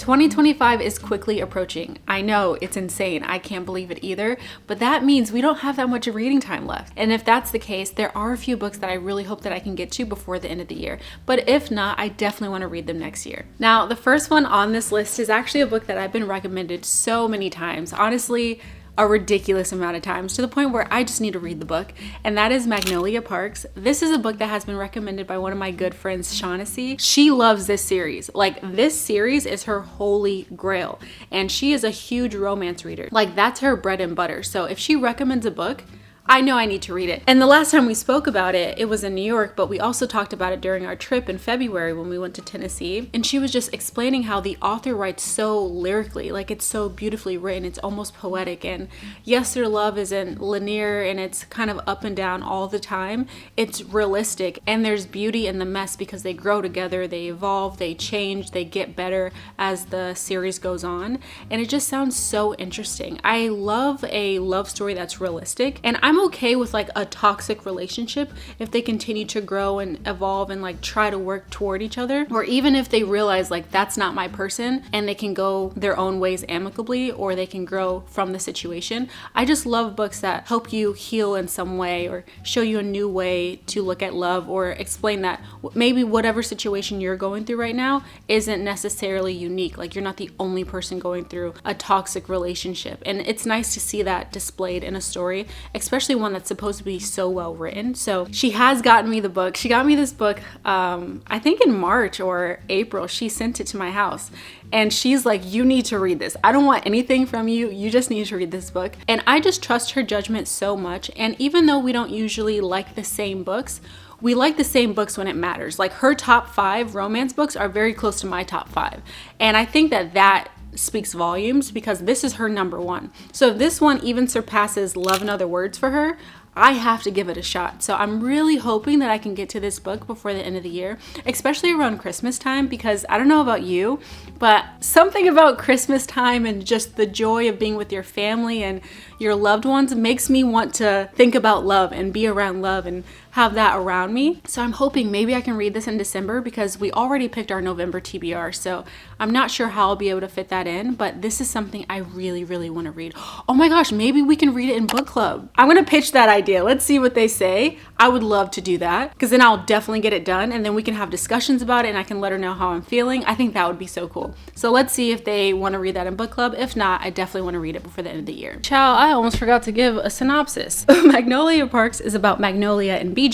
2025 is quickly approaching. I know, it's insane. I can't believe it either, but that means we don't have that much reading time left. And if that's the case, there are a few books that I really hope that I can get to before the end of the year. But if not, I definitely want to read them next year. Now, the first one on this list is actually a book that I've been recommended so many times. Honestly, a ridiculous amount of times, to the point where I just need to read the book, and that is Magnolia Parks. This is a book that has been recommended by one of my good friends, Shaughnessy. She loves this series. Like, this series is her holy grail, and she is a huge romance reader. Like, that's her bread and butter. So if she recommends a book, I know I need to read it. And the last time we spoke about it, it was in New York, but we also talked about it during our trip in February when we went to Tennessee. And she was just explaining how the author writes so lyrically, like it's so beautifully written, it's almost poetic. And yes, their love isn't linear and it's kind of up and down all the time. It's realistic, and there's beauty in the mess because they grow together, they evolve, they change, they get better as the series goes on. And it just sounds so interesting. I love a love story that's realistic, and I'm okay with like a toxic relationship if they continue to grow and evolve and like try to work toward each other, or even if they realize like that's not my person and they can go their own ways amicably, or they can grow from the situation. I just love books that help you heal in some way, or show you a new way to look at love, or explain that maybe whatever situation you're going through right now isn't necessarily unique. Like, you're not the only person going through a toxic relationship, and it's nice to see that displayed in a story, especially one that's supposed to be so well written. So she has gotten me the book. She got me this book, I think in March or April. She sent it to my house, and she's like, you need to read this. I don't want anything from you. You just need to read this book. And I just trust her judgment so much. And even though we don't usually like the same books, we like the same books when it matters. Like, her top 5 romance books are very close to my top 5. And I think that speaks volumes, because this is her number 1. So if this one even surpasses Love and Other Words for her, I have to give it a shot. So I'm really hoping that I can get to this book before the end of the year, especially around Christmas time, because I don't know about you, but something about Christmas time and just the joy of being with your family and your loved ones makes me want to think about love and be around love and have that around me. So I'm hoping maybe I can read this in December, because we already picked our November TBR. So I'm not sure how I'll be able to fit that in, but this is something I really, really want to read. Oh my gosh, maybe we can read it in book club. I'm going to pitch that idea. Let's see what they say. I would love to do that, because then I'll definitely get it done, and then we can have discussions about it, and I can let her know how I'm feeling. I think that would be so cool. So let's see if they want to read that in book club. If not, I definitely want to read it before the end of the year. Ciao, I almost forgot to give a synopsis. Magnolia Parks is about Magnolia and BJ.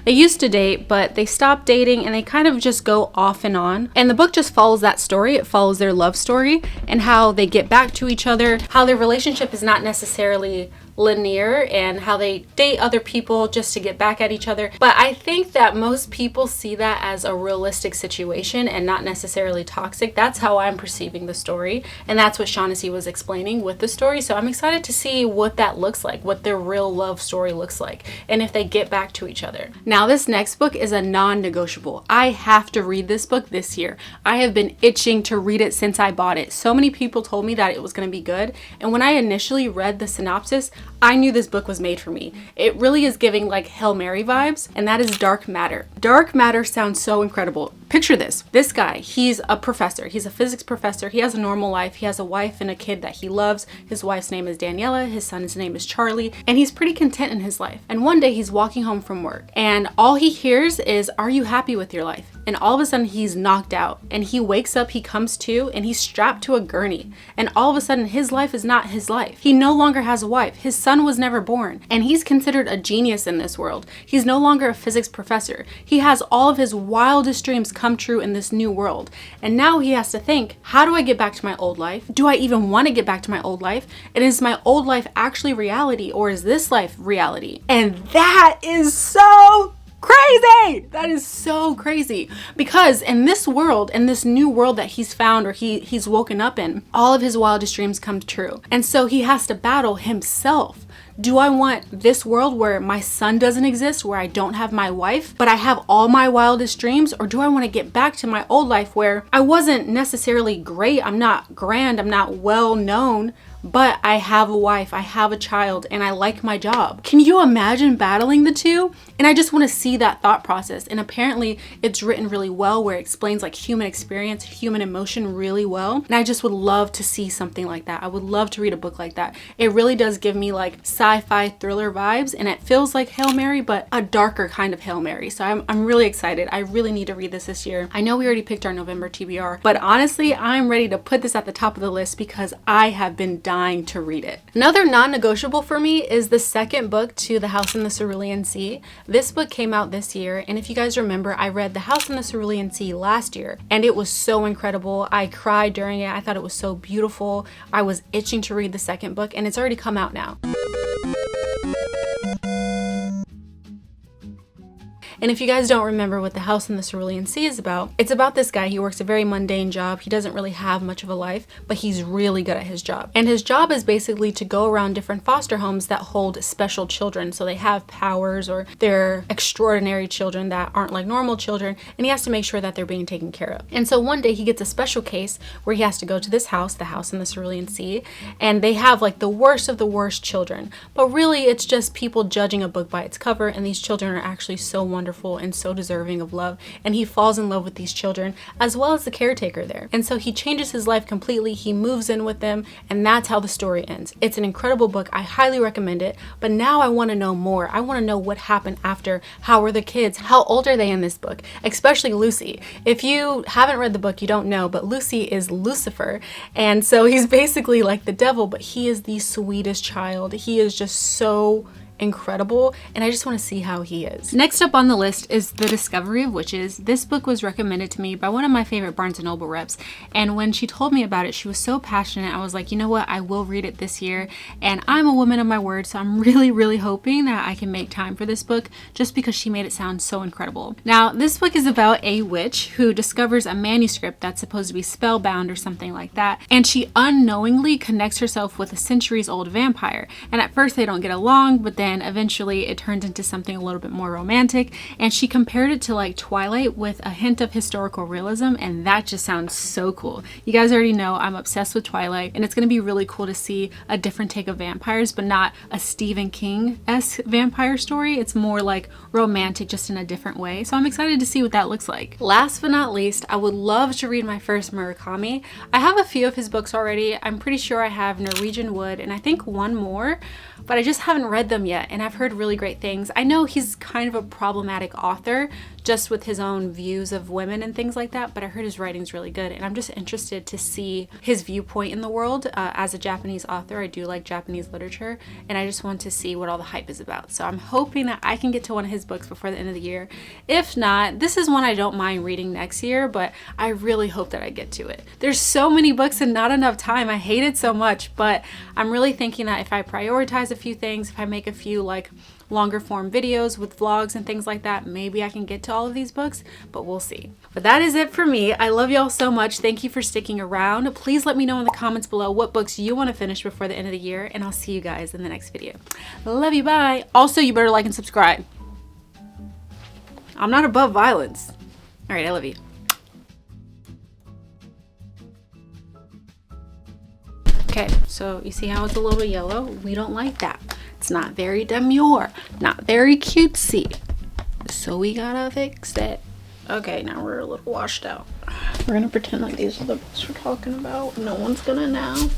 They used to date, but they stopped dating, and they kind of just go off and on. And the book just follows that story. It follows their love story and how they get back to each other, how their relationship is not necessarily linear, and how they date other people just to get back at each other. But I think that most people see that as a realistic situation and not necessarily toxic. That's how I'm perceiving the story, and that's what Shaughnessy was explaining with the story. So I'm excited to see what that looks like, what their real love story looks like, and if they get back to each other. Now, this next book is a non-negotiable. I have to read this book this year. I have been itching to read it since I bought it. So many people told me that it was going to be good, and when I initially read the synopsis, I knew this book was made for me. It really is giving like Hail Mary vibes, and that is Dark Matter. Dark Matter sounds so incredible. Picture this. This guy, he's a professor. He's a physics professor. He has a normal life. He has a wife and a kid that he loves. His wife's name is Daniela. His son's name is Charlie, and he's pretty content in his life. And one day he's walking home from work, and all he hears is, "Are you happy with your life?" And all of a sudden he's knocked out, and he wakes up, he comes to, and he's strapped to a gurney. And all of a sudden his life is not his life. He no longer has a wife. His son was never born, and he's considered a genius in this world. He's no longer a physics professor. He has all of his wildest dreams come true in this new world. And now he has to think, how do I get back to my old life? Do I even want to get back to my old life? And is my old life actually reality, or is this life reality? And that is so crazy. That is so crazy, because in this world, in this new world that he's found, or he's woken up in, all of his wildest dreams come true. And so he has to battle himself. Do I want this world where my son doesn't exist, where I don't have my wife, but I have all my wildest dreams? Or do I want to get back to my old life where I wasn't necessarily great, I'm not grand, I'm not well known, but I have a wife, I have a child, and I like my job. Can you imagine battling the two? And I just want to see that thought process. And apparently it's written really well, where it explains like human experience, human emotion really well. And I just would love to see something like that. I would love to read a book like that. It really does give me like sci-fi thriller vibes, and it feels like Hail Mary, but a darker kind of Hail Mary. So I'm really excited. I really need to read this year. I know we already picked our November TBR, but honestly, I'm ready to put this at the top of the list because I have been dying to read it. Another non-negotiable for me is the second book to The House in the Cerulean Sea. This book came out this year, and if you guys remember, I read The House in the Cerulean Sea last year, and it was so incredible. I cried during it. I thought it was so beautiful. I was itching to read the second book, and it's already come out now. And if you guys don't remember what The House in the Cerulean Sea is about, it's about this guy. He works a very mundane job. He doesn't really have much of a life, but he's really good at his job. And his job is basically to go around different foster homes that hold special children. So they have powers, or they're extraordinary children that aren't like normal children, and he has to make sure that they're being taken care of. And so one day he gets a special case where he has to go to this house, the House in the Cerulean Sea, and they have like the worst of the worst children. But really it's just people judging a book by its cover, and these children are actually so wonderful and so deserving of love, and he falls in love with these children as well as the caretaker there. And so he changes his life completely. He moves in with them, and that's how the story ends. It's an incredible book. I highly recommend it. But now I want to know more. I want to know what happened after. How were the kids? How old are they in this book? Especially Lucy. If you haven't read the book, you don't know, but Lucy is Lucifer, and so he's basically like the devil, but he is the sweetest child. He is just so incredible, and I just want to see how he is. Next up on the list is The Discovery of Witches. This book was recommended to me by one of my favorite Barnes & Noble reps, and when she told me about it, she was so passionate. I was like, you know what, I will read it this year, and I'm a woman of my word, so I'm really hoping that I can make time for this book, just because she made it sound so incredible. Now, this book is about a witch who discovers a manuscript that's supposed to be spellbound or something like that, and she unknowingly connects herself with a centuries-old vampire. And at first they don't get along, but then eventually it turns into something a little bit more romantic, and she compared it to like Twilight with a hint of historical realism, and that just sounds so cool. You guys already know I'm obsessed with Twilight, and it's going to be really cool to see a different take of vampires, but not a Stephen King-esque vampire story. It's more like romantic, just in a different way, so I'm excited to see what that looks like. Last but not least, I would love to read my first Murakami. I have a few of his books already. I'm pretty sure I have Norwegian Wood and I think one more, but I just haven't read them yet, and I've heard really great things. I know he's kind of a problematic author, just with his own views of women and things like that, but I heard his writing's really good, and I'm just interested to see his viewpoint in the world. As a Japanese author, I do like Japanese literature, and I just want to see what all the hype is about. So I'm hoping that I can get to one of his books before the end of the year. If not, this is one I don't mind reading next year, but I really hope that I get to it. There's so many books and not enough time. I hate it so much, but I'm really thinking that if I prioritize a few things, if I make a few like longer form videos with vlogs and things like that, maybe I can get to all of these books, but we'll see. But that is it for me. I love y'all so much. Thank you for sticking around. Please let me know in the comments below what books you want to finish before the end of the year, and I'll see you guys in the next video. Love you, bye. Also, you better like and subscribe. I'm not above violence. All right, I love you. Okay, so you see how it's a little yellow? We don't like that. It's not very demure, not very cutesy. So we gotta fix it. Okay, now we're a little washed out. We're gonna pretend like these are the books we're talking about. No one's gonna know.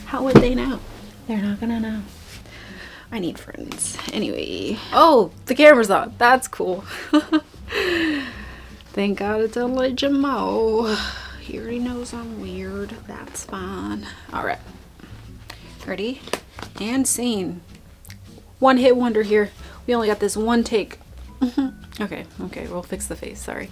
How would they know? They're not gonna know. I need friends. Anyway. Oh, the camera's on. That's cool. Thank God it's only Jamal. He already knows I'm weird. That's fine. All right. Ready? And scene. One hit wonder here. We only got this one take. Okay, we'll fix the face. Sorry.